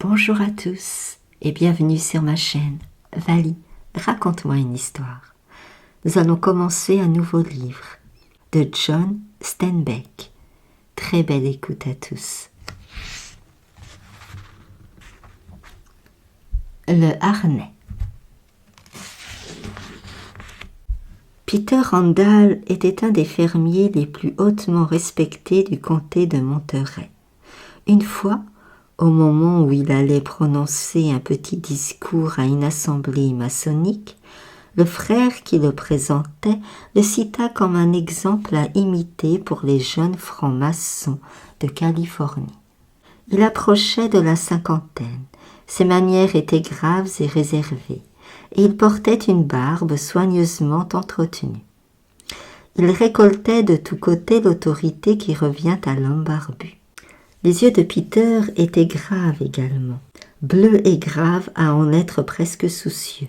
Bonjour à tous et bienvenue sur ma chaîne Vali, raconte-moi une histoire. Nous allons commencer un nouveau livre de John Steinbeck. Très belle écoute à tous. Le harnais. Peter Randall était un des fermiers les plus hautement respectés du comté de Monterey. Une fois, au moment où il allait prononcer un petit discours à une assemblée maçonnique, le frère qui le présentait le cita comme un exemple à imiter pour les jeunes francs-maçons de Californie. Il approchait de la cinquantaine, ses manières étaient graves et réservées, et il portait une barbe soigneusement entretenue. Il récoltait de tous côtés l'autorité qui revient à l'homme barbu. Les yeux de Peter étaient graves également, bleus et graves à en être presque soucieux.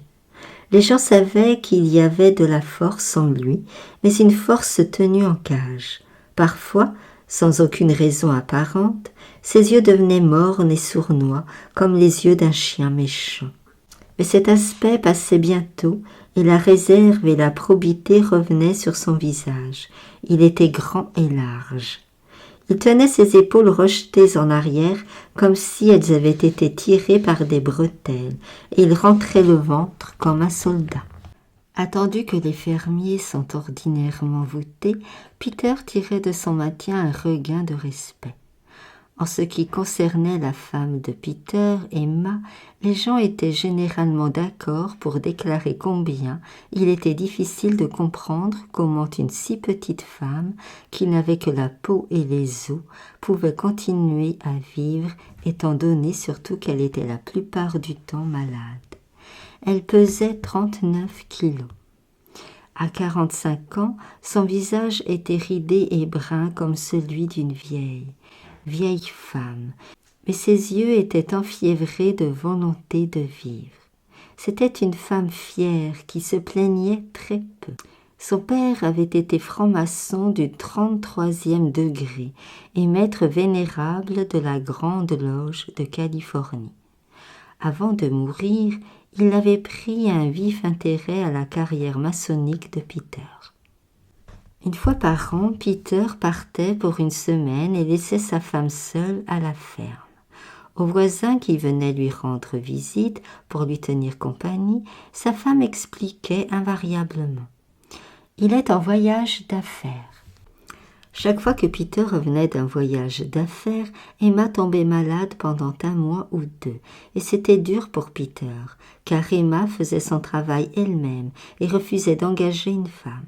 Les gens savaient qu'il y avait de la force en lui, mais une force tenue en cage. Parfois, sans aucune raison apparente, ses yeux devenaient mornes et sournois, comme les yeux d'un chien méchant. Mais cet aspect passait bientôt, et la réserve et la probité revenaient sur son visage. Il était grand et large. Il tenait ses épaules rejetées en arrière comme si elles avaient été tirées par des bretelles, et il rentrait le ventre comme un soldat. Attendu que les fermiers sont ordinairement voûtés, Peter tirait de son maintien un regain de respect. En ce qui concernait la femme de Peter, Emma, les gens étaient généralement d'accord pour déclarer combien il était difficile de comprendre comment une si petite femme, qui n'avait que la peau et les os, pouvait continuer à vivre, étant donné surtout qu'elle était la plupart du temps malade. Elle pesait 39 kilos. À 45 ans, son visage était ridé et brun comme celui d'une vieille femme, mais ses yeux étaient enfiévrés de volonté de vivre. C'était une femme fière qui se plaignait très peu. Son père avait été franc-maçon du 33e degré et maître vénérable de la Grande Loge de Californie. Avant de mourir, il avait pris un vif intérêt à la carrière maçonnique de Peter. Une fois par an, Peter partait pour une semaine et laissait sa femme seule à la ferme. Aux voisins qui venaient lui rendre visite pour lui tenir compagnie, sa femme expliquait invariablement « Il est en voyage d'affaires ». Chaque fois que Peter revenait d'un voyage d'affaires, Emma tombait malade pendant 1 mois ou 2, et c'était dur pour Peter, car Emma faisait son travail elle-même et refusait d'engager une femme.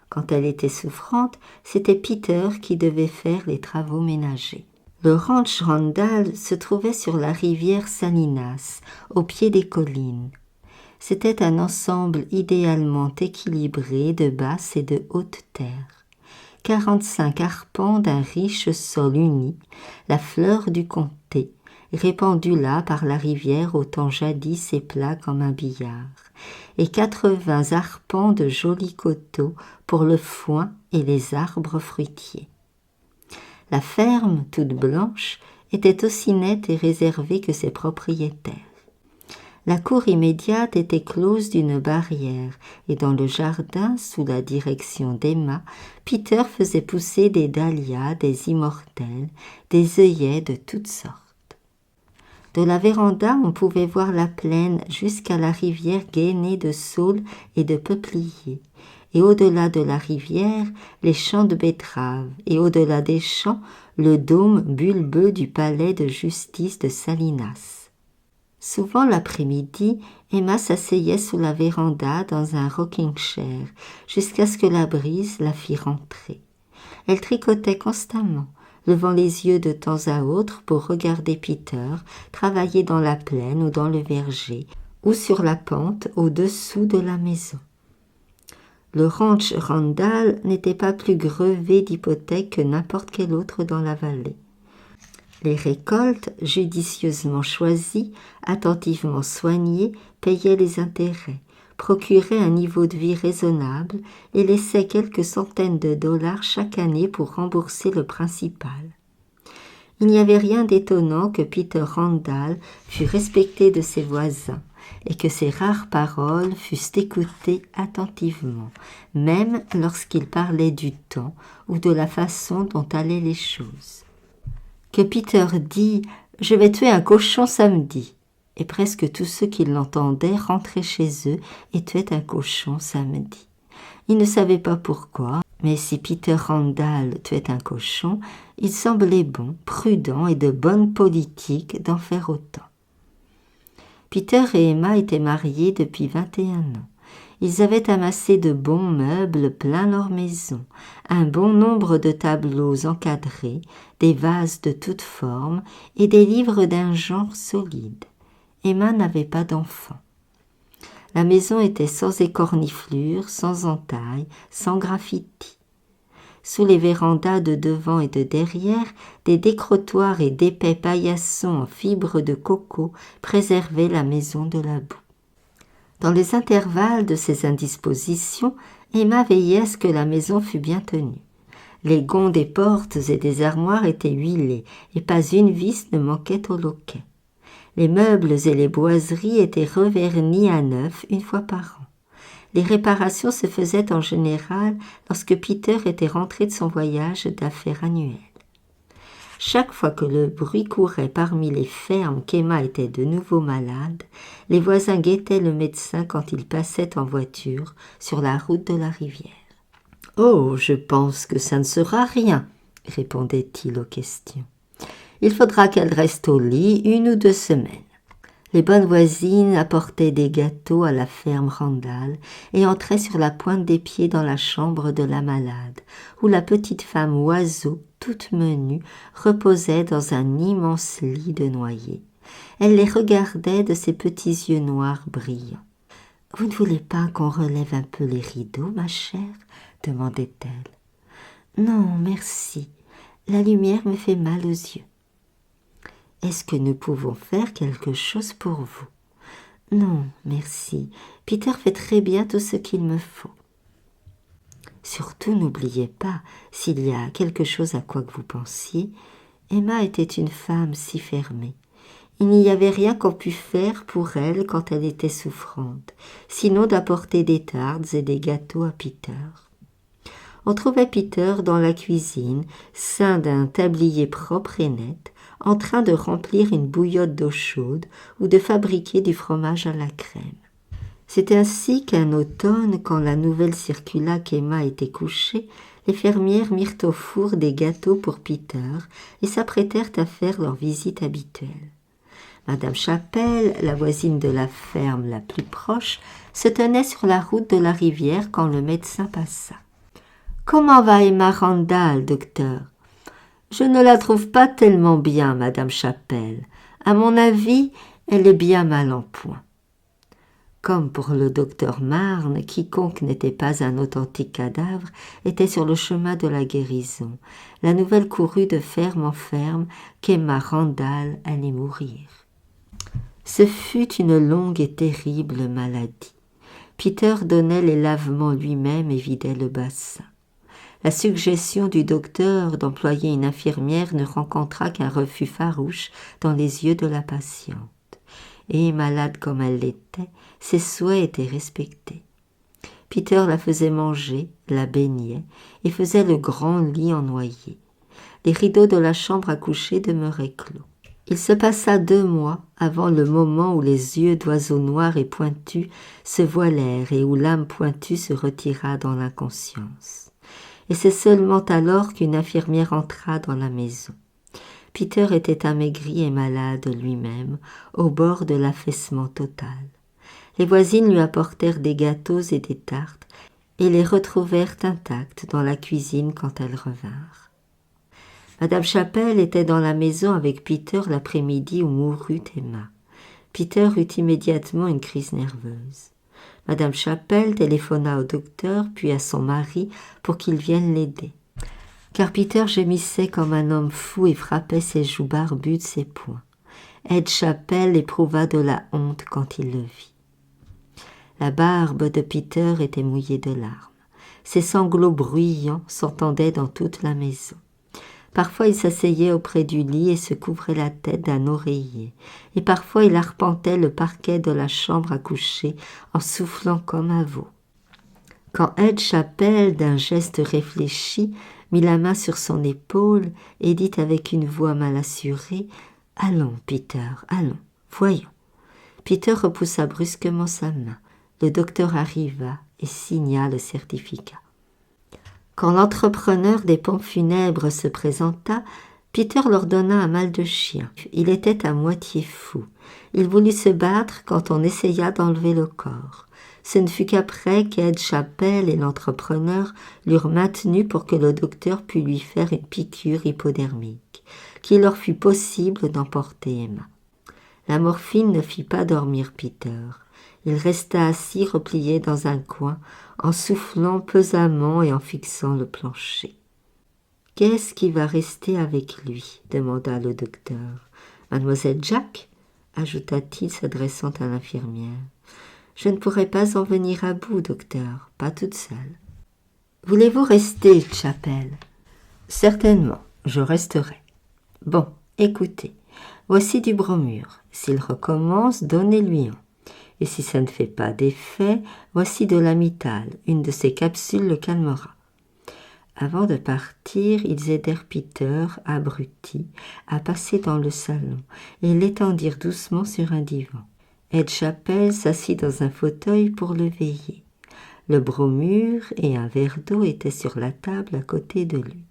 Quand elle était souffrante, c'était Peter qui devait faire les travaux ménagers. Le ranch Randall se trouvait sur la rivière Salinas, au pied des collines. C'était un ensemble idéalement équilibré de basses et de hautes terres. 45 arpents d'un riche sol uni, la fleur du comté, répandue là par la rivière au temps jadis et plat comme un billard, et 80 arpents de jolis coteaux pour le foin et les arbres fruitiers. La ferme, toute blanche, était aussi nette et réservée que ses propriétaires. La cour immédiate était close d'une barrière, et dans le jardin, sous la direction d'Emma, Peter faisait pousser des dahlias, des immortelles, des œillets de toutes sortes. De la véranda, on pouvait voir la plaine jusqu'à la rivière gainée de saules et de peupliers, et au-delà de la rivière, les champs de betteraves, et au-delà des champs, le dôme bulbeux du palais de justice de Salinas. Souvent l'après-midi, Emma s'asseyait sous la véranda dans un rocking chair, jusqu'à ce que la brise la fît rentrer. Elle tricotait constamment, levant les yeux de temps à autre pour regarder Peter travailler dans la plaine ou dans le verger, ou sur la pente au-dessous de la maison. Le ranch Randall n'était pas plus grevé d'hypothèques que n'importe quel autre dans la vallée. Les récoltes, judicieusement choisies, attentivement soignées, payaient les intérêts, procuraient un niveau de vie raisonnable et laissaient quelques centaines de dollars chaque année pour rembourser le principal. Il n'y avait rien d'étonnant que Peter Randall fût respecté de ses voisins et que ses rares paroles fussent écoutées attentivement, même lorsqu'il parlait du temps ou de la façon dont allaient les choses. Que Peter dit « Je vais tuer un cochon samedi » et presque tous ceux qui l'entendaient rentraient chez eux et tuaient un cochon samedi. Ils ne savaient pas pourquoi, mais si Peter Randall tuait un cochon, il semblait bon, prudent et de bonne politique d'en faire autant. Peter et Emma étaient mariés depuis 21 ans. Ils avaient amassé de bons meubles plein leur maison, un bon nombre de tableaux encadrés, des vases de toutes formes et des livres d'un genre solide. Emma n'avait pas d'enfant. La maison était sans écorniflure, sans entaille, sans graffiti. Sous les vérandas de devant et de derrière, des décrotoirs et d'épais paillassons en fibres de coco préservaient la maison de la boue. Dans les intervalles de ces indispositions, Emma veillait à ce que la maison fût bien tenue. Les gonds des portes et des armoires étaient huilés, et pas une vis ne manquait au loquet. Les meubles et les boiseries étaient revernis à neuf une fois par an. Les réparations se faisaient en général lorsque Peter était rentré de son voyage d'affaires annuel. Chaque fois que le bruit courait parmi les fermes qu'Emma était de nouveau malade, les voisins guettaient le médecin quand il passait en voiture sur la route de la rivière. « Oh, je pense que ça ne sera rien, » répondait-il aux questions. « Il faudra qu'elle reste au lit 1 ou 2 semaines. » Les bonnes voisines apportaient des gâteaux à la ferme Randall et entraient sur la pointe des pieds dans la chambre de la malade, où la petite femme oiseau, toute menue, reposait dans un immense lit de noyer. Elle les regardait de ses petits yeux noirs brillants. « Vous ne voulez pas qu'on relève un peu les rideaux, ma chère ?» demandait-elle. « Non, merci. La lumière me fait mal aux yeux. » « Est-ce que nous pouvons faire quelque chose pour vous ?»« Non, merci. Peter fait très bien tout ce qu'il me faut. »« Surtout, n'oubliez pas, s'il y a quelque chose à quoi que vous pensiez, Emma était une femme si fermée. Il n'y avait rien qu'on pût faire pour elle quand elle était souffrante, sinon d'apporter des tartes et des gâteaux à Peter. » On trouvait Peter dans la cuisine, ceint d'un tablier propre et net, en train de remplir une bouillotte d'eau chaude ou de fabriquer du fromage à la crème. C'est ainsi qu'un automne, quand la nouvelle circula qu'Emma était couchée, les fermières mirent au four des gâteaux pour Peter et s'apprêtèrent à faire leur visite habituelle. Madame Chapelle, la voisine de la ferme la plus proche, se tenait sur la route de la rivière quand le médecin passa. « Comment va Emma Randall, docteur ?»« Je ne la trouve pas tellement bien, Madame Chapelle. À mon avis, elle est bien mal en point. » Comme pour le docteur Marne, quiconque n'était pas un authentique cadavre était sur le chemin de la guérison. La nouvelle courut de ferme en ferme qu'Emma Randall allait mourir. Ce fut une longue et terrible maladie. Peter donnait les lavements lui-même et vidait le bassin. La suggestion du docteur d'employer une infirmière ne rencontra qu'un refus farouche dans les yeux de la patiente. Et, malade comme elle l'était, ses souhaits étaient respectés. Peter la faisait manger, la baignait et faisait le grand lit en noyer. Les rideaux de la chambre à coucher demeuraient clos. Il se passa 2 mois avant le moment où les yeux d'oiseau noir et pointus se voilèrent et où l'âme pointue se retira dans l'inconscience. Et c'est seulement alors qu'une infirmière entra dans la maison. Peter était amaigri et malade lui-même, au bord de l'affaissement total. Les voisines lui apportèrent des gâteaux et des tartes et les retrouvèrent intacts dans la cuisine quand elles revinrent. Madame Chapelle était dans la maison avec Peter l'après-midi où mourut Emma. Peter eut immédiatement une crise nerveuse. Madame Chapelle téléphona au docteur puis à son mari pour qu'ils viennent l'aider. Car Peter gémissait comme un homme fou et frappait ses joues barbues de ses poings. Ed Chapelle éprouva de la honte quand il le vit. La barbe de Peter était mouillée de larmes. Ses sanglots bruyants s'entendaient dans toute la maison. Parfois il s'asseyait auprès du lit et se couvrait la tête d'un oreiller, et parfois il arpentait le parquet de la chambre à coucher en soufflant comme un veau. Quand Ed Chapelle, d'un geste réfléchi, mit la main sur son épaule et dit avec une voix mal assurée « Allons, Peter, allons, voyons ». Peter repoussa brusquement sa main. Le docteur arriva et signa le certificat. Quand l'entrepreneur des pompes funèbres se présenta, Peter leur donna un mal de chien. Il était à moitié fou. Il voulut se battre quand on essaya d'enlever le corps. Ce ne fut qu'après qu'Ed Chapelle et l'entrepreneur l'eurent maintenu pour que le docteur pût lui faire une piqûre hypodermique, qu'il leur fut possible d'emporter Emma. La morphine ne fit pas dormir Peter. Il resta assis replié dans un coin, en soufflant pesamment et en fixant le plancher. « Qu'est-ce qui va rester avec lui ?» demanda le docteur. « Mademoiselle Jack ?» ajouta-t-il s'adressant à l'infirmière. « Je ne pourrai pas en venir à bout, docteur, pas toute seule. »« Voulez-vous rester, Chapelle ?»« Certainement, je resterai. »« Bon, écoutez, voici du bromure. S'il recommence, donnez-lui un. Et si ça ne fait pas d'effet, voici de l'amital. Une de ces capsules le calmera. » Avant de partir, ils aidèrent Peter, abruti, à passer dans le salon et l'étendirent doucement sur un divan. Ed Chapelle s'assit dans un fauteuil pour le veiller. Le bromure et un verre d'eau étaient sur la table à côté de lui.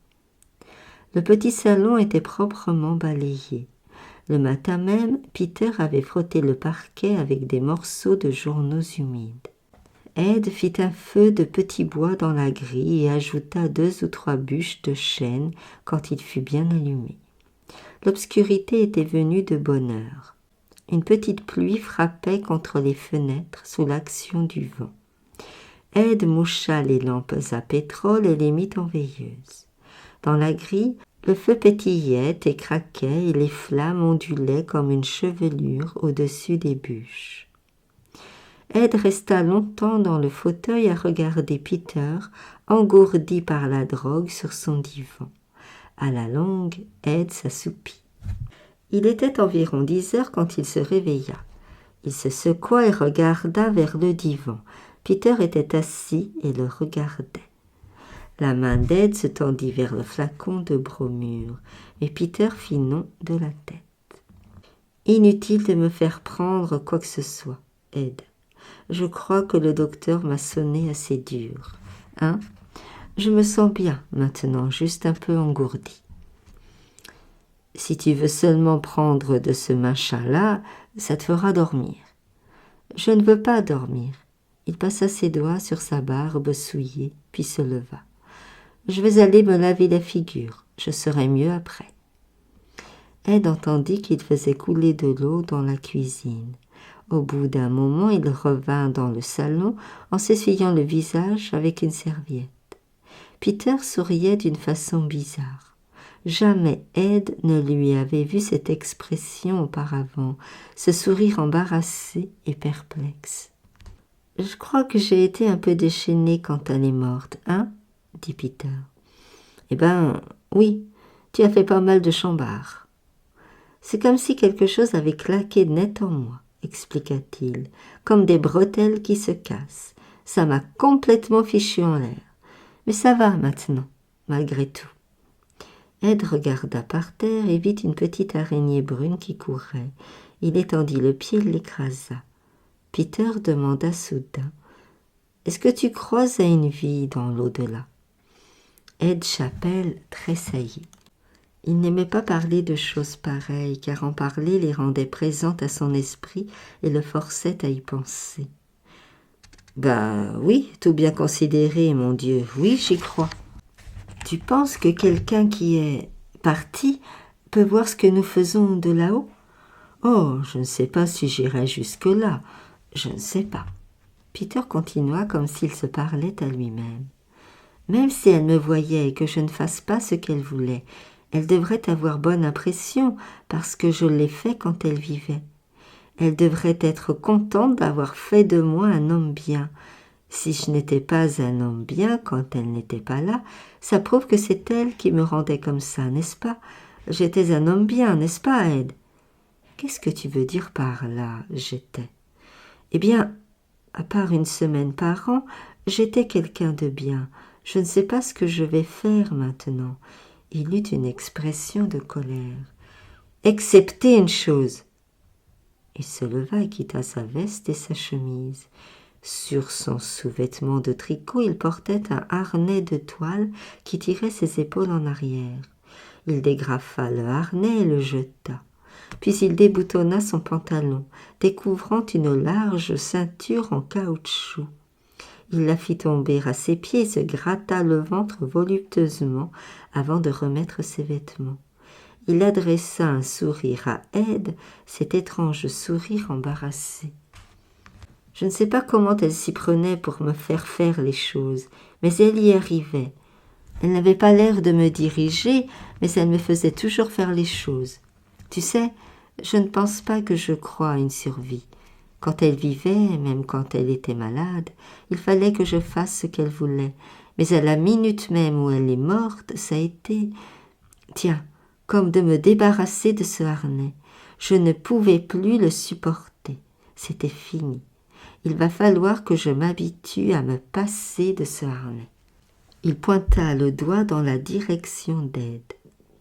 Le petit salon était proprement balayé. Le matin même, Peter avait frotté le parquet avec des morceaux de journaux humides. Ed fit un feu de petits bois dans la grille et ajouta 2 ou 3 bûches de chêne quand il fut bien allumé. L'obscurité était venue de bonne heure. Une petite pluie frappait contre les fenêtres sous l'action du vent. Ed moucha les lampes à pétrole et les mit en veilleuse. Dans la grille, le feu pétillait et craquait et les flammes ondulaient comme une chevelure au-dessus des bûches. Ed resta longtemps dans le fauteuil à regarder Peter, engourdi par la drogue sur son divan. À la longue, Ed s'assoupit. Il était environ 10 heures quand il se réveilla. Il se secoua et regarda vers le divan. Peter était assis et le regardait. La main d'Ed se tendit vers le flacon de bromure, et Peter fit non de la tête. « Inutile de me faire prendre quoi que ce soit, Ed. Je crois que le docteur m'a sonné assez dur. Hein? Je me sens bien maintenant, juste un peu engourdi. Si tu veux seulement prendre de ce machin-là, ça te fera dormir. » « Je ne veux pas dormir. » Il passa ses doigts sur sa barbe souillée, puis se leva. « Je vais aller me laver la figure. Je serai mieux après. » Ed entendit qu'il faisait couler de l'eau dans la cuisine. Au bout d'un moment, il revint dans le salon en s'essuyant le visage avec une serviette. Peter souriait d'une façon bizarre. Jamais Ed ne lui avait vu cette expression auparavant, ce sourire embarrassé et perplexe. « Je crois que j'ai été un peu déchaîné quand elle est morte, hein ?» dit Peter. « Eh ben, oui, tu as fait pas mal de chambards. »« C'est comme si quelque chose avait claqué net en moi, » expliqua-t-il, « comme des bretelles qui se cassent. Ça m'a complètement fichu en l'air. Mais ça va maintenant, malgré tout. » Ed regarda par terre et vit une petite araignée brune qui courait. Il étendit le pied et l'écrasa. Peter demanda soudain « Est-ce que tu crois à une vie dans l'au-delà ?» Ed Chapelle tressaillit. Il n'aimait pas parler de choses pareilles, car en parler les rendait présentes à son esprit et le forçait à y penser. « Bah oui, tout bien considéré, mon Dieu, oui, j'y crois. » Tu penses que quelqu'un qui est parti peut voir ce que nous faisons de là-haut? Oh, je ne sais pas si j'irai jusque-là. Je ne sais pas. Peter continua comme s'il se parlait à lui-même. Même si elle me voyait et que je ne fasse pas ce qu'elle voulait, elle devrait avoir bonne impression parce que je l'ai fait quand elle vivait. Elle devrait être contente d'avoir fait de moi un homme bien. Si je n'étais pas un homme bien quand elle n'était pas là, ça prouve que c'est elle qui me rendait comme ça, n'est-ce pas? J'étais un homme bien, n'est-ce pas, Ed? Qu'est-ce que tu veux dire par là, j'étais? Eh bien, à part une semaine par an, j'étais quelqu'un de bien. Je ne sais pas ce que je vais faire maintenant. Il eut une expression de colère. Excepté une chose. Il se leva et quitta sa veste et sa chemise. Sur son sous-vêtement de tricot, il portait un harnais de toile qui tirait ses épaules en arrière. Il dégrafa le harnais et le jeta. Puis il déboutonna son pantalon, découvrant une large ceinture en caoutchouc. Il la fit tomber à ses pieds et se gratta le ventre voluptueusement avant de remettre ses vêtements. Il adressa un sourire à Ed, cet étrange sourire embarrassé. Je ne sais pas comment elle s'y prenait pour me faire les choses, mais elle y arrivait. Elle n'avait pas l'air de me diriger, mais elle me faisait toujours faire les choses. Tu sais, je ne pense pas que je croie à une survie. Quand elle vivait, même quand elle était malade, il fallait que je fasse ce qu'elle voulait. Mais à la minute même où elle est morte, ça a été, tiens, comme de me débarrasser de ce harnais. Je ne pouvais plus le supporter. C'était fini. Il va falloir que je m'habitue à me passer de ce harnais. Il pointa le doigt dans la direction d'Ed.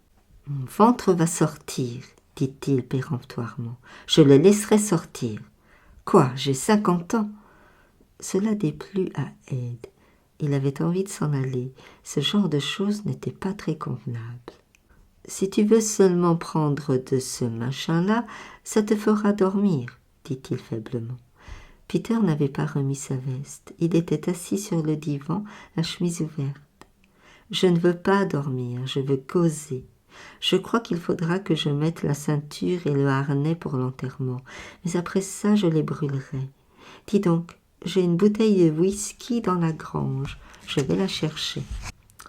« Mon ventre va sortir, dit-il péremptoirement. Je le laisserai sortir. Quoi, j'ai 50 ans ?» Cela déplut à Ed. Il avait envie de s'en aller. Ce genre de choses n'était pas très convenable. « Si tu veux seulement prendre de ce machin-là, ça te fera dormir, dit-il faiblement. Peter n'avait pas remis sa veste. Il était assis sur le divan, la chemise ouverte. « Je ne veux pas dormir, je veux causer. Je crois qu'il faudra que je mette la ceinture et le harnais pour l'enterrement, mais après ça, je les brûlerai. Dis donc, j'ai une bouteille de whisky dans la grange. Je vais la chercher. »«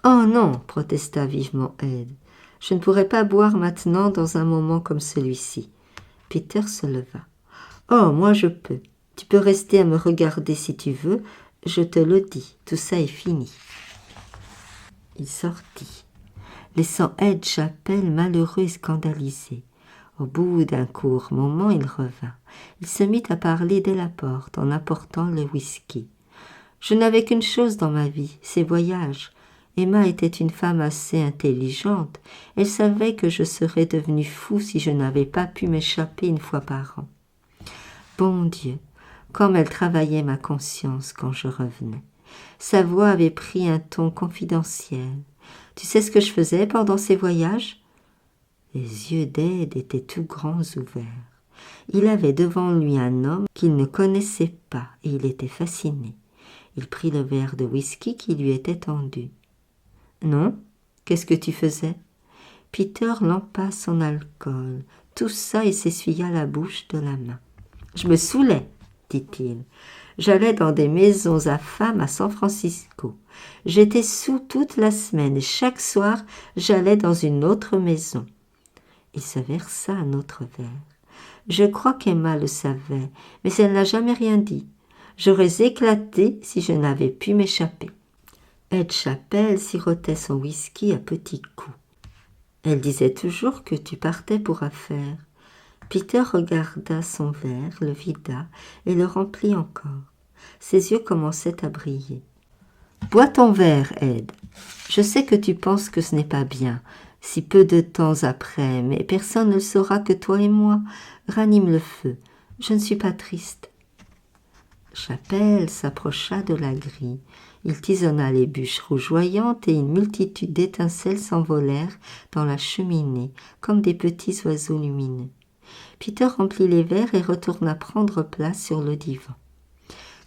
Oh non !» protesta vivement Ed. « Je ne pourrais pas boire maintenant dans un moment comme celui-ci. » Peter se leva. « Oh, moi je peux. Tu peux rester à me regarder si tu veux. Je te le dis, tout ça est fini. » Il sortit, laissant Ed Chapelle malheureux et scandalisé. Au bout d'un court moment, il revint. Il se mit à parler dès la porte en apportant le whisky. « Je n'avais qu'une chose dans ma vie, ces voyages. Emma était une femme assez intelligente. Elle savait que je serais devenu fou si je n'avais pas pu m'échapper une fois par an. Bon Dieu, comme elle travaillait ma conscience quand je revenais. Sa voix avait pris un ton confidentiel. Tu sais ce que je faisais pendant ces voyages ? » Les yeux d'Ed étaient tout grands ouverts. Il avait devant lui un homme qu'il ne connaissait pas et il était fasciné. Il prit le verre de whisky qui lui était tendu. « Non, qu'est-ce que tu faisais ?» Peter lampa son alcool, toussa et s'essuya la bouche de la main. « Je me saoulais, dit-il. J'allais dans des maisons à femmes à San Francisco. J'étais saoul toute la semaine et chaque soir, j'allais dans une autre maison. » Il se versa un autre verre. Je crois qu'Emma le savait, mais elle n'a jamais rien dit. J'aurais éclaté si je n'avais pu m'échapper. Ed Chapelle sirotait son whisky à petits coups. Elle disait toujours que tu partais pour affaires. Peter regarda son verre, le vida et le remplit encore. Ses yeux commençaient à briller. « Bois ton verre, Ed. Je sais que tu penses que ce n'est pas bien, si peu de temps après, mais personne ne le saura que toi et moi. Ranime le feu. Je ne suis pas triste. » Chapelle s'approcha de la grille. Il tisonna les bûches rougeoyantes et une multitude d'étincelles s'envolèrent dans la cheminée, comme des petits oiseaux lumineux. Peter remplit les verres et retourna prendre place sur le divan.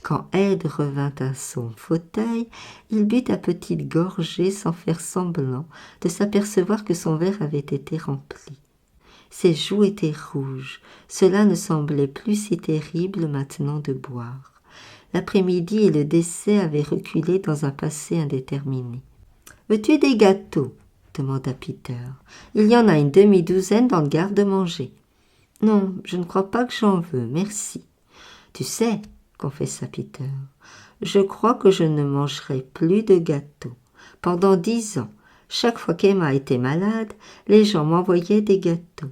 Quand Ed revint à son fauteuil, il but à petites gorgées sans faire semblant de s'apercevoir que son verre avait été rempli. Ses joues étaient rouges. Cela ne semblait plus si terrible maintenant de boire. L'après-midi et le décès avaient reculé dans un passé indéterminé. « Veux-tu des gâteaux ?» demanda Peter. « Il y en a une demi-douzaine dans le garde-manger. »« Non, je ne crois pas que j'en veux, merci. »« Tu sais, confessa Peter, Je crois que je ne mangerai plus de gâteaux. Pendant 10 ans, chaque fois qu'Emma était malade, les gens m'envoyaient des gâteaux.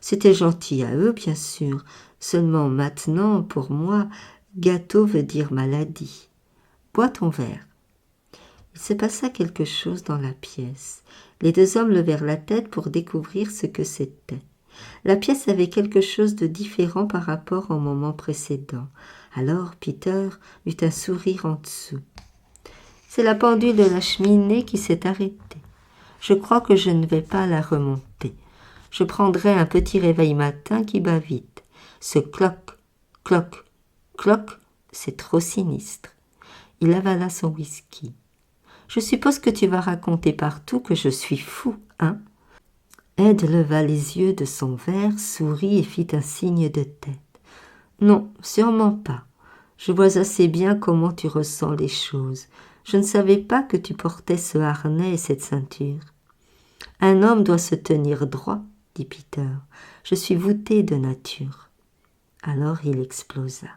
C'était gentil à eux, bien sûr. Seulement maintenant, pour moi, gâteau veut dire maladie. Bois ton verre. Il se passa quelque chose dans la pièce. Les deux hommes levèrent la tête pour découvrir ce que c'était. La pièce avait quelque chose de différent par rapport au moment précédent. Alors Peter eut un sourire en dessous. C'est la pendule de la cheminée qui s'est arrêtée. Je crois que je ne vais pas la remonter. Je prendrai un petit réveil matin qui bat vite. Ce cloc, cloc, cloc, c'est trop sinistre. Il avala son whisky. Je suppose que tu vas raconter partout que je suis fou, hein? Ed leva les yeux de son verre, sourit et fit un signe de tête. Non, sûrement pas. Je vois assez bien comment tu ressens les choses. Je ne savais pas que tu portais ce harnais et cette ceinture. Un homme doit se tenir droit, dit Peter. Je suis voûté de nature. Alors il explosa.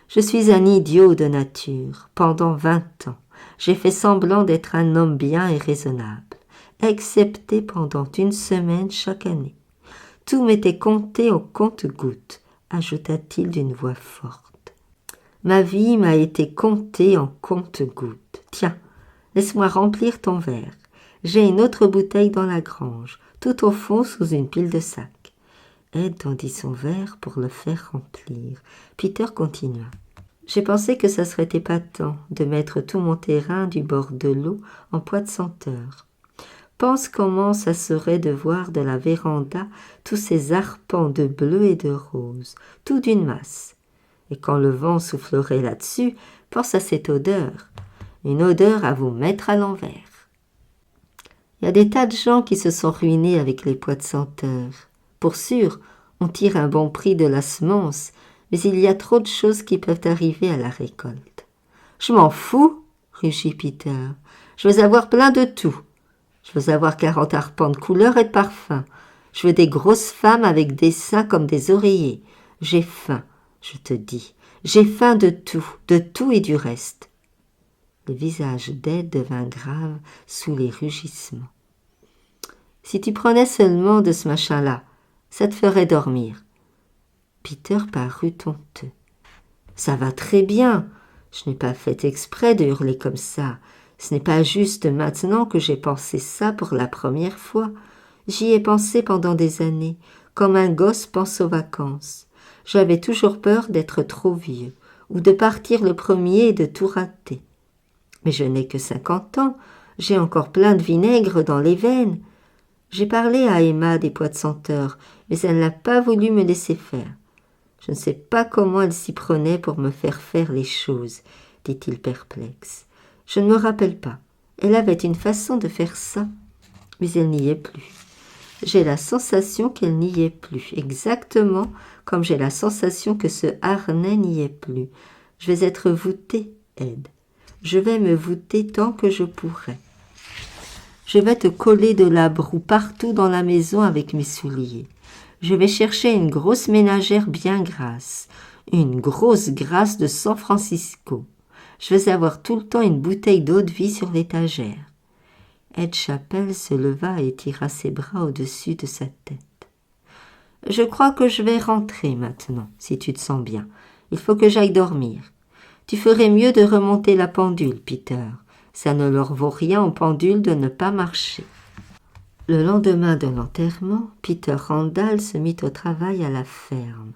Je suis un idiot de nature. Pendant 20 ans, j'ai fait semblant d'être un homme bien et raisonnable, excepté pendant 1 semaine chaque année. Tout m'était compté au compte-gouttes, ajouta-t-il d'une voix forte. Ma vie m'a été comptée en compte-gouttes. Tiens, laisse-moi remplir ton verre. J'ai une autre bouteille dans la grange, tout au fond sous une pile de sacs. Ed tendit son verre pour le faire remplir. Peter continua. J'ai pensé que ça serait épatant de mettre tout mon terrain du bord de l'eau en pois de senteur. Pense comment ça serait de voir de la véranda tous ces arpents de bleu et de rose, tout d'une masse. Et quand le vent soufflerait là-dessus, pense à cette odeur. Une odeur à vous mettre à l'envers. Il y a des tas de gens qui se sont ruinés avec les pois de senteur. Pour sûr, on tire un bon prix de la semence, mais il y a trop de choses qui peuvent arriver à la récolte. Je m'en fous, rugit Peter. Je veux avoir plein de tout. Je veux avoir 40 arpents de couleur et de parfum. Je veux des grosses femmes avec des seins comme des oreillers. J'ai faim, je te dis. J'ai faim de tout et du reste. Le visage d'Ed devint grave sous les rugissements. Si tu prenais seulement de ce machin-là, ça te ferait dormir. Peter parut honteux. Ça va très bien. Je n'ai pas fait exprès de hurler comme ça. Ce n'est pas juste maintenant que j'ai pensé ça pour la première fois. J'y ai pensé pendant des années, comme un gosse pense aux vacances. J'avais toujours peur d'être trop vieux, ou de partir le premier et de tout rater. Mais je n'ai que 50 ans, j'ai encore plein de vinaigre dans les veines. J'ai parlé à Emma des pois de senteur, mais elle n'a pas voulu me laisser faire. Je ne sais pas comment elle s'y prenait pour me faire les choses, dit-il perplexe. Je ne me rappelle pas. Elle avait une façon de faire ça, mais elle n'y est plus. J'ai la sensation qu'elle n'y est plus, exactement comme j'ai la sensation que ce harnais n'y est plus. Je vais être voûtée, Ed. Je vais me voûter tant que je pourrai. Je vais te coller de la broue partout dans la maison avec mes souliers. Je vais chercher une grosse ménagère bien grasse, une grosse grasse de San Francisco. Je vais avoir tout le temps une bouteille d'eau-de-vie sur l'étagère. Ed Chapelle se leva et tira ses bras au-dessus de sa tête. Je crois que je vais rentrer maintenant, si tu te sens bien. Il faut que j'aille dormir. Tu ferais mieux de remonter la pendule, Peter. Ça ne leur vaut rien aux pendules de ne pas marcher. Le lendemain de l'enterrement, Peter Randall se mit au travail à la ferme.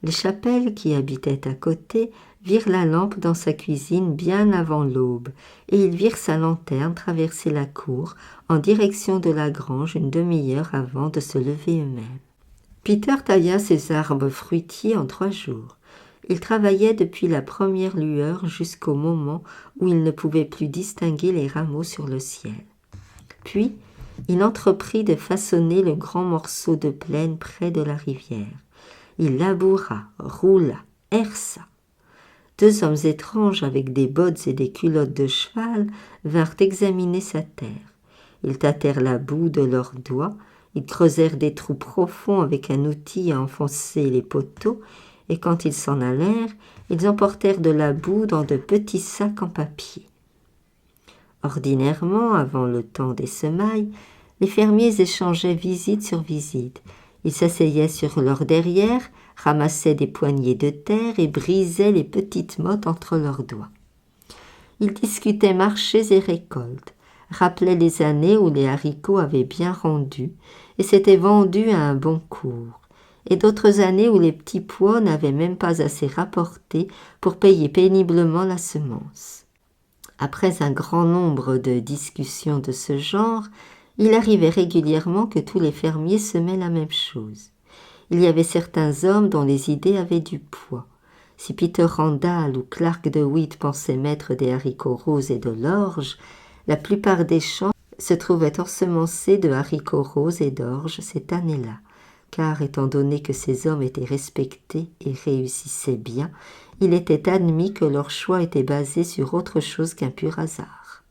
Les Chapelle, qui habitaient à côté, virent la lampe dans sa cuisine bien avant l'aube, et ils virent sa lanterne traverser la cour en direction de la grange une demi-heure avant de se lever eux-mêmes. Peter tailla ses arbres fruitiers en 3 jours. Il travaillait depuis la première lueur jusqu'au moment où il ne pouvait plus distinguer les rameaux sur le ciel. Puis, il entreprit de façonner le grand morceau de plaine près de la rivière. Il laboura, roula, herça. 2 hommes étranges avec des bottes et des culottes de cheval vinrent examiner sa terre. Ils tâtèrent la boue de leurs doigts, ils creusèrent des trous profonds avec un outil à enfoncer les poteaux, et quand ils s'en allèrent, ils emportèrent de la boue dans de petits sacs en papier. Ordinairement, avant le temps des semailles, les fermiers échangeaient visite sur visite. Ils s'asseyaient sur leur derrière, ramassaient des poignées de terre et brisaient les petites mottes entre leurs doigts. Ils discutaient marchés et récoltes, rappelaient les années où les haricots avaient bien rendu et s'étaient vendus à un bon cours, et d'autres années où les petits pois n'avaient même pas assez rapporté pour payer péniblement la semence. Après un grand nombre de discussions de ce genre, il arrivait régulièrement que tous les fermiers semaient la même chose. Il y avait certains hommes dont les idées avaient du poids. Si Peter Randall ou Clark DeWitt pensaient mettre des haricots roses et de l'orge, la plupart des champs se trouvaient ensemencés de haricots roses et d'orge cette année-là, car étant donné que ces hommes étaient respectés et réussissaient bien, il était admis que leur choix était basé sur autre chose qu'un pur hasard.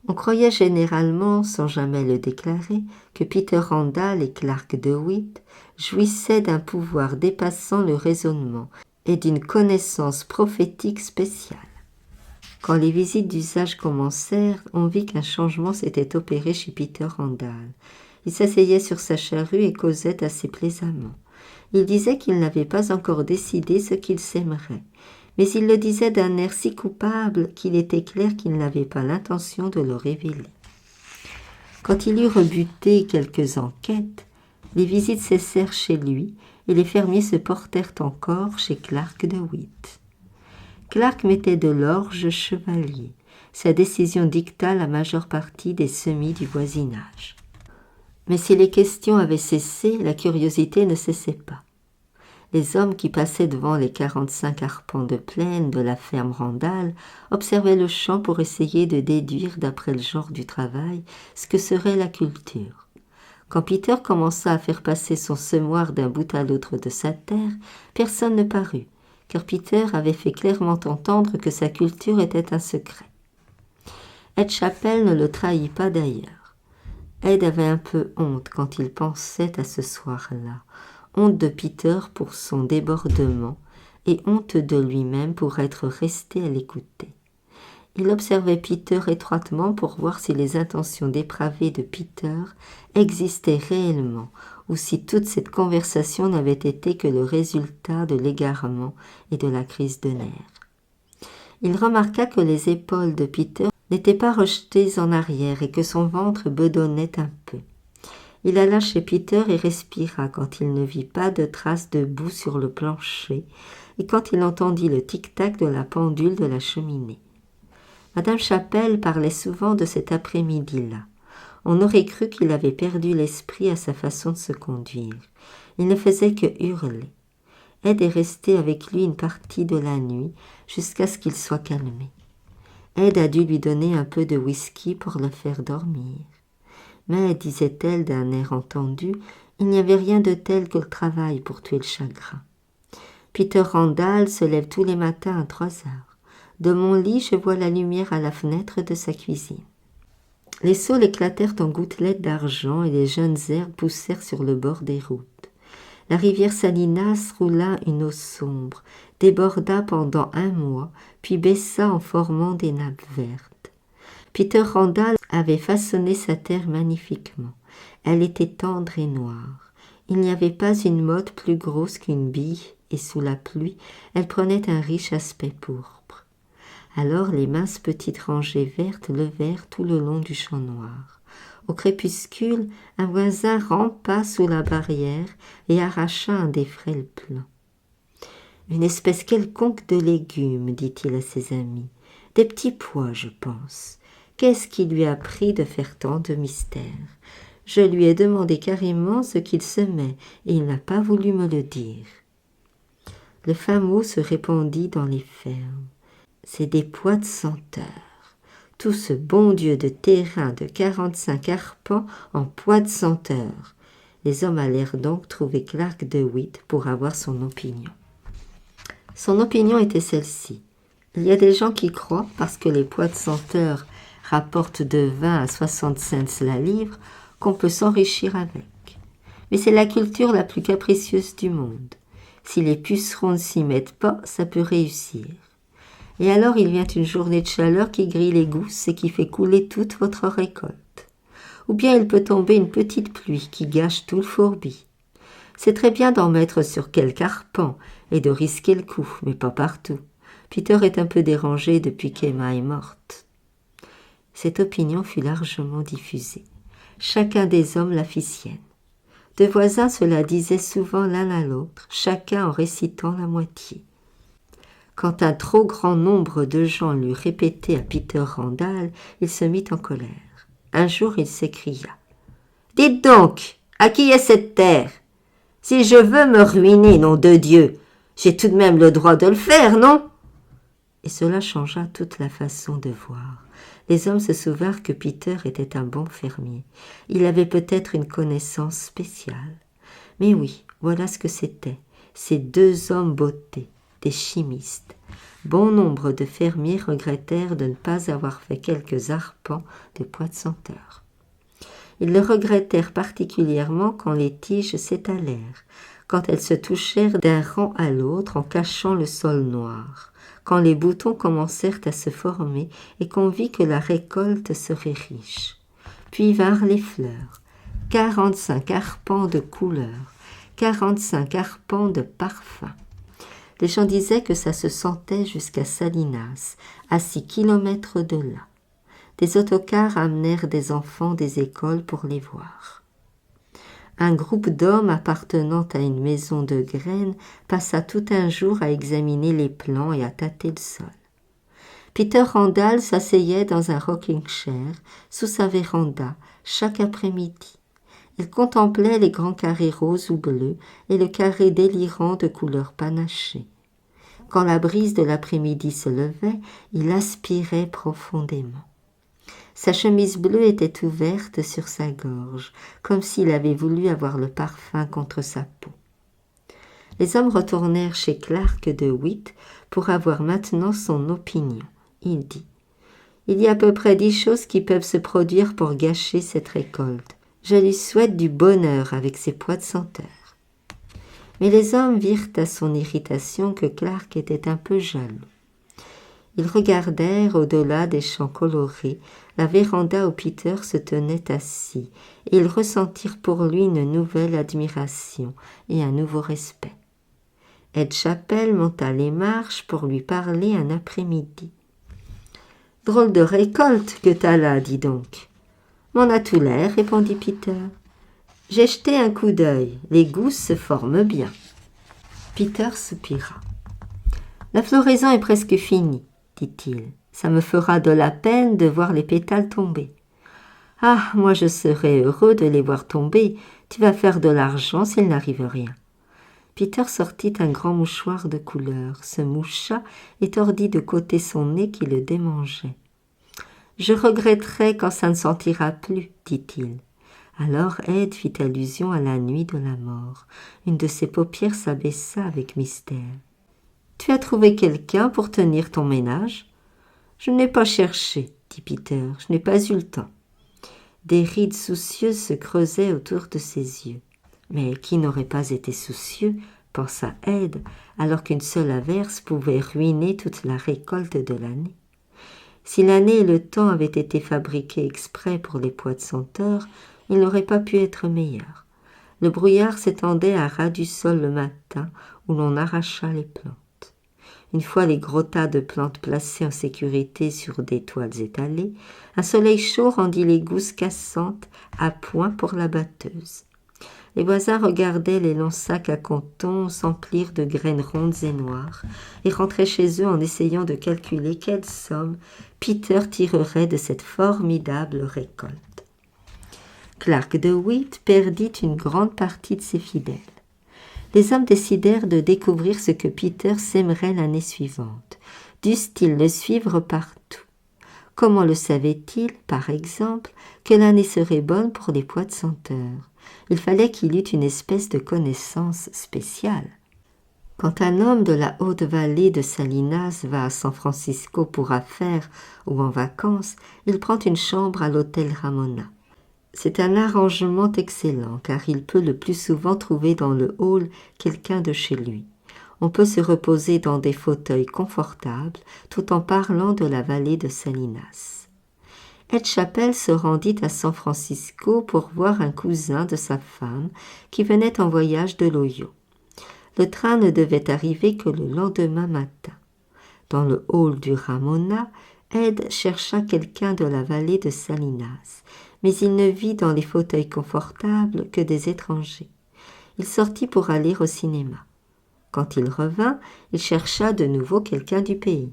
On croyait généralement, sans jamais le déclarer, que Peter Randall et Clark DeWitt jouissaient d'un pouvoir dépassant le raisonnement et d'une connaissance prophétique spéciale. Quand les visites d'usage commencèrent, on vit qu'un changement s'était opéré chez Peter Randall. Il s'asseyait sur sa charrue et causait assez plaisamment. Il disait qu'il n'avait pas encore décidé ce qu'il s'aimerait, mais il le disait d'un air si coupable qu'il était clair qu'il n'avait pas l'intention de le révéler. Quand il eut rebuté quelques enquêtes, les visites cessèrent chez lui et les fermiers se portèrent encore chez Clark DeWitt. Clark mettait de l'orge chevalier. Sa décision dicta la majeure partie des semis du voisinage. Mais si les questions avaient cessé, la curiosité ne cessait pas. Les hommes qui passaient devant les 45 arpents de plaine de la ferme Randall observaient le champ pour essayer de déduire d'après le genre du travail ce que serait la culture. Quand Peter commença à faire passer son semoir d'un bout à l'autre de sa terre, personne ne parut, car Peter avait fait clairement entendre que sa culture était un secret. Ed Chappell ne le trahit pas d'ailleurs. Ed avait un peu honte quand il pensait à ce soir-là, honte de Peter pour son débordement et honte de lui-même pour être resté à l'écouter. Il observait Peter étroitement pour voir si les intentions dépravées de Peter existaient réellement ou si toute cette conversation n'avait été que le résultat de l'égarement et de la crise de nerfs. Il remarqua que les épaules de Peter n'étaient pas rejetées en arrière et que son ventre bedonnait un peu. Il alla chez Peter et respira quand il ne vit pas de traces de boue sur le plancher et quand il entendit le tic-tac de la pendule de la cheminée. Madame Chappell parlait souvent de cet après-midi-là. On aurait cru qu'il avait perdu l'esprit à sa façon de se conduire. Il ne faisait que hurler. Ed est resté avec lui une partie de la nuit jusqu'à ce qu'il soit calmé. Ed a dû lui donner un peu de whisky pour le faire dormir. Mais, disait-elle d'un air entendu, il n'y avait rien de tel que le travail pour tuer le chagrin. Peter Randall se lève tous les matins à 3 heures. De mon lit, je vois la lumière à la fenêtre de sa cuisine. Les saules éclatèrent en gouttelettes d'argent et les jeunes herbes poussèrent sur le bord des routes. La rivière Salinas roula une eau sombre, déborda pendant 1 mois, puis baissa en formant des nappes vertes. Peter Randall avait façonné sa terre magnifiquement. Elle était tendre et noire. Il n'y avait pas une motte plus grosse qu'une bille, et sous la pluie, elle prenait un riche aspect pourpre. Alors les minces petites rangées vertes levèrent tout le long du champ noir. Au crépuscule, un voisin rampa sous la barrière et arracha un des frêles plants. « Une espèce quelconque de légumes, dit-il à ses amis. Des petits pois, je pense. Qu'est-ce qui lui a pris de faire tant de mystère? Je lui ai demandé carrément ce qu'il semait et il n'a pas voulu me le dire. » Le fin mot se répandit dans les fermes. C'est des pois de senteur. Tout ce bon Dieu de terrain de 45 arpents en pois de senteur. Les hommes allèrent donc trouver Clark DeWitt pour avoir son opinion. Son opinion était celle-ci. Il y a des gens qui croient, parce que les pois de senteur rapportent de 20 à 60 cents la livre, qu'on peut s'enrichir avec. Mais c'est la culture la plus capricieuse du monde. Si les pucerons ne s'y mettent pas, ça peut réussir. Et alors il vient une journée de chaleur qui grille les gousses et qui fait couler toute votre récolte. Ou bien il peut tomber une petite pluie qui gâche tout le fourbi. C'est très bien d'en mettre sur quelques arpents et de risquer le coup, mais pas partout. Peter est un peu dérangé depuis qu'Emma est morte. Cette opinion fut largement diffusée. Chacun des hommes la fit sienne. Deux voisins se la disaient souvent l'un à l'autre, chacun en récitant la moitié. Quand un trop grand nombre de gens l'eurent répété à Peter Randall, il se mit en colère. Un jour, il s'écria « Dites donc, à qui est cette terre? Si je veux me ruiner, nom de Dieu, j'ai tout de même le droit de le faire, non ?» Et cela changea toute la façon de voir. Les hommes se souvinrent que Peter était un bon fermier. Il avait peut-être une connaissance spéciale. Mais oui, voilà ce que c'était. Ces deux hommes bottés, des chimistes. Bon nombre de fermiers regrettèrent de ne pas avoir fait quelques arpents de pois de senteur. Ils le regrettèrent particulièrement quand les tiges s'étalèrent, quand elles se touchèrent d'un rang à l'autre en cachant le sol noir, quand les boutons commencèrent à se former et qu'on vit que la récolte serait riche. Puis vinrent les fleurs, 45 arpents de couleur, 45 arpents de parfum. Les gens disaient que ça se sentait jusqu'à Salinas, à 6 kilomètres de là. Des autocars amenèrent des enfants des écoles pour les voir. Un groupe d'hommes appartenant à une maison de graines passa tout un jour à examiner les plants et à tâter le sol. Peter Randall s'asseyait dans un rocking chair sous sa véranda chaque après-midi. Il contemplait les grands carrés roses ou bleus et le carré délirant de couleurs panachées. Quand la brise de l'après-midi se levait, il aspirait profondément. Sa chemise bleue était ouverte sur sa gorge, comme s'il avait voulu avoir le parfum contre sa peau. Les hommes retournèrent chez Clark de Witt pour avoir maintenant son opinion. Il dit « Il y a à peu près 10 choses qui peuvent se produire pour gâcher cette récolte. Je lui souhaite du bonheur avec ses pois de senteur. » Mais les hommes virent à son irritation que Clark était un peu jaloux. Ils regardèrent au-delà des champs colorés la véranda où Peter se tenait assis, et ils ressentirent pour lui une nouvelle admiration et un nouveau respect. Ed Chappell monta les marches pour lui parler un après-midi. « Drôle de récolte que t'as là, dis donc. »« M'en a tout l'air, répondit Peter. J'ai jeté un coup d'œil, les gousses se forment bien. » Peter soupira. « La floraison est presque finie, dit-il. Ça me fera de la peine de voir les pétales tomber. »« Ah, moi je serais heureux de les voir tomber. Tu vas faire de l'argent s'il n'arrive rien. » Peter sortit un grand mouchoir de couleur, se moucha et tordit de côté son nez qui le démangeait. « Je regretterai quand ça ne sentira plus, dit-il. » Alors Ed fit allusion à la nuit de la mort. Une de ses paupières s'abaissa avec mystère. « Tu as trouvé quelqu'un pour tenir ton ménage ?»« Je n'ai pas cherché, dit Peter, je n'ai pas eu le temps. » Des rides soucieuses se creusaient autour de ses yeux. Mais qui n'aurait pas été soucieux, pensa Ed, alors qu'une seule averse pouvait ruiner toute la récolte de l'année. Si l'année et le temps avaient été fabriqués exprès pour les pois de senteur, il n'aurait pas pu être meilleur. Le brouillard s'étendait à ras du sol le matin où l'on arracha les plantes. Une fois les gros tas de plantes placés en sécurité sur des toiles étalées, un soleil chaud rendit les gousses cassantes à point pour la batteuse. Les voisins regardaient les longs sacs à coton s'emplir de graines rondes et noires et rentraient chez eux en essayant de calculer quelle somme Peter tirerait de cette formidable récolte. Clark de Witt perdit une grande partie de ses fidèles. Les hommes décidèrent de découvrir ce que Peter sèmerait l'année suivante. Dussent-ils le suivre partout? Comment le savait-il, par exemple, que l'année serait bonne pour les pois de senteur? Il fallait qu'il eût une espèce de connaissance spéciale. Quand un homme de la haute vallée de Salinas va à San Francisco pour affaires ou en vacances, il prend une chambre à l'hôtel Ramona. C'est un arrangement excellent, car il peut le plus souvent trouver dans le hall quelqu'un de chez lui. On peut se reposer dans des fauteuils confortables tout en parlant de la vallée de Salinas. Ed Chappell se rendit à San Francisco pour voir un cousin de sa femme qui venait en voyage de l'Ohio. Le train ne devait arriver que le lendemain matin. Dans le hall du Ramona, Ed chercha quelqu'un de la vallée de Salinas, mais il ne vit dans les fauteuils confortables que des étrangers. Il sortit pour aller au cinéma. Quand il revint, il chercha de nouveau quelqu'un du pays,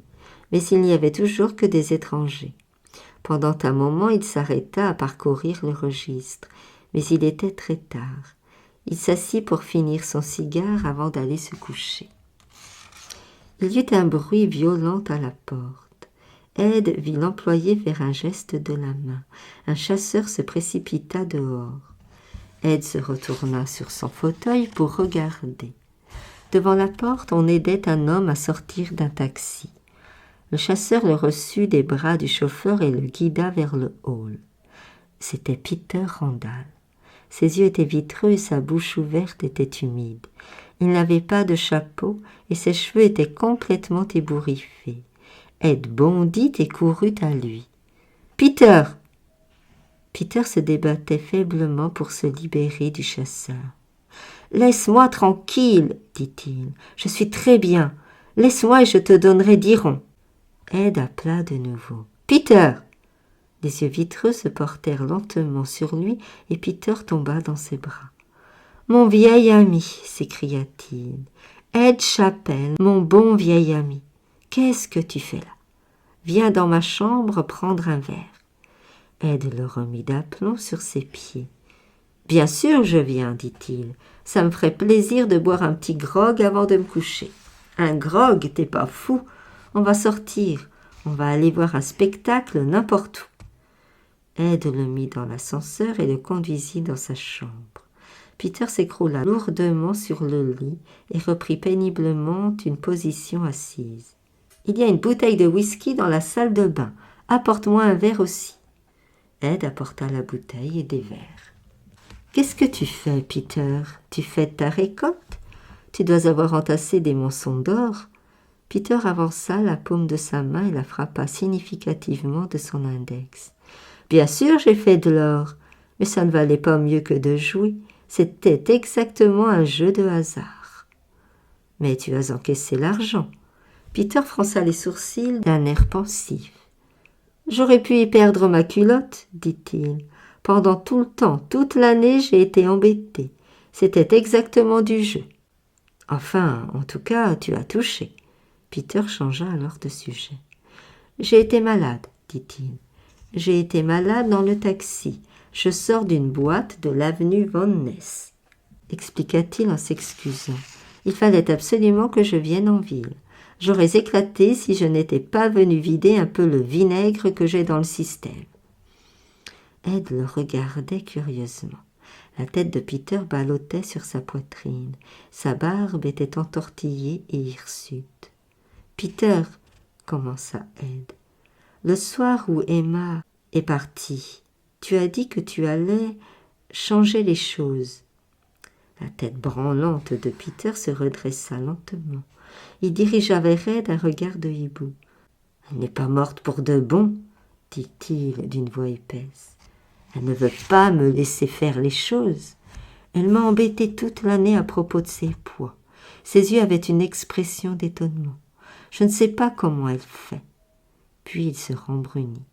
mais il n'y avait toujours que des étrangers. Pendant un moment, il s'arrêta à parcourir le registre, mais il était très tard. Il s'assit pour finir son cigare avant d'aller se coucher. Il y eut un bruit violent à la porte. Ed vit l'employé faire un geste de la main. Un chasseur se précipita dehors. Ed se retourna sur son fauteuil pour regarder. Devant la porte, on aidait un homme à sortir d'un taxi. Le chasseur le reçut des bras du chauffeur et le guida vers le hall. C'était Peter Randall. Ses yeux étaient vitreux et sa bouche ouverte était humide. Il n'avait pas de chapeau et ses cheveux étaient complètement ébouriffés. Ed bondit et courut à lui. « Peter !» Peter se débattait faiblement pour se libérer du chasseur. « Laisse-moi tranquille, dit-il. Je suis très bien. Laisse-moi et je te donnerai 10 ronds. » Ed appela de nouveau. « Peter !» Les yeux vitreux se portèrent lentement sur lui et Peter tomba dans ses bras. « Mon vieil ami !» s'écria-t-il. « Ed Chappell, mon bon vieil ami. Qu'est-ce que tu fais là? Viens dans ma chambre prendre un verre. » Ed le remit d'aplomb sur ses pieds. « Bien sûr, je viens, dit-il. Ça me ferait plaisir de boire un petit grog avant de me coucher. »« Un grog, t'es pas fou. On va sortir. On va aller voir un spectacle n'importe où. » Ed le mit dans l'ascenseur et le conduisit dans sa chambre. Peter s'écroula lourdement sur le lit et reprit péniblement une position assise. « Il y a une bouteille de whisky dans la salle de bain. Apporte-moi un verre aussi. » Ed apporta la bouteille et des verres. « Qu'est-ce que tu fais, Peter? Tu fêtes ta récolte? Tu dois avoir entassé des monceaux d'or. » Peter avança la paume de sa main et la frappa significativement de son index. « Bien sûr, j'ai fait de l'or, mais ça ne valait pas mieux que de jouer. C'était exactement un jeu de hasard. »« Mais tu as encaissé l'argent. » Peter fronça les sourcils d'un air pensif. « J'aurais pu y perdre ma culotte, dit-il. Pendant tout le temps, toute l'année, j'ai été embêté. C'était exactement du jeu. Enfin, en tout cas, tu as touché. » Peter changea alors de sujet. « J'ai été malade, dit-il. J'ai été malade dans le taxi. Je sors d'une boîte de l'avenue Van Ness, expliqua-t-il en s'excusant. Il fallait absolument que je vienne en ville. J'aurais éclaté si je n'étais pas venu vider un peu le vinaigre que j'ai dans le système. » Ed le regardait curieusement. La tête de Peter ballottait sur sa poitrine. Sa barbe était entortillée et hirsute. « Peter, » commença Ed, « le soir où Emma est partie, tu as dit que tu allais changer les choses. » La tête branlante de Peter se redressa lentement. Il dirigea vers Ed un regard de hibou. « Elle n'est pas morte pour de bon, » dit-il d'une voix épaisse. « Elle ne veut pas me laisser faire les choses. Elle m'a embêté toute l'année à propos de ses poids. Ses yeux avaient une expression d'étonnement. Je ne sais pas comment elle fait. » Puis il se rembrunit.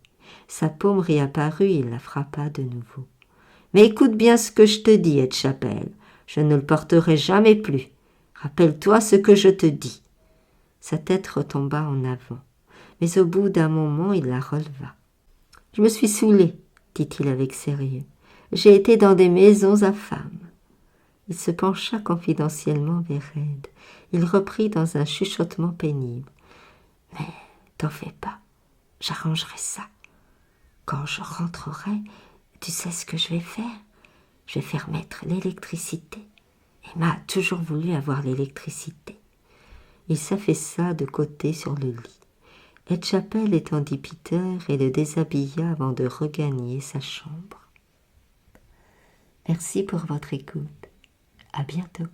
Sa paume réapparut et il la frappa de nouveau. « Mais écoute bien ce que je te dis, Ed Chappell. Je ne le porterai jamais plus. Rappelle-toi ce que je te dis. » Sa tête retomba en avant, mais au bout d'un moment, il la releva. « Je me suis saoulé, » dit-il avec sérieux. « J'ai été dans des maisons à femmes. » Il se pencha confidentiellement vers Ed. Il reprit dans un chuchotement pénible. « Mais t'en fais pas, j'arrangerai ça. Quand je rentrerai, tu sais ce que je vais faire? Je vais faire mettre l'électricité. Emma a toujours voulu avoir l'électricité. » Il s'affaissa de côté sur le lit. Ed Chappell étendit Peter et le déshabilla avant de regagner sa chambre. Merci pour votre écoute. À bientôt.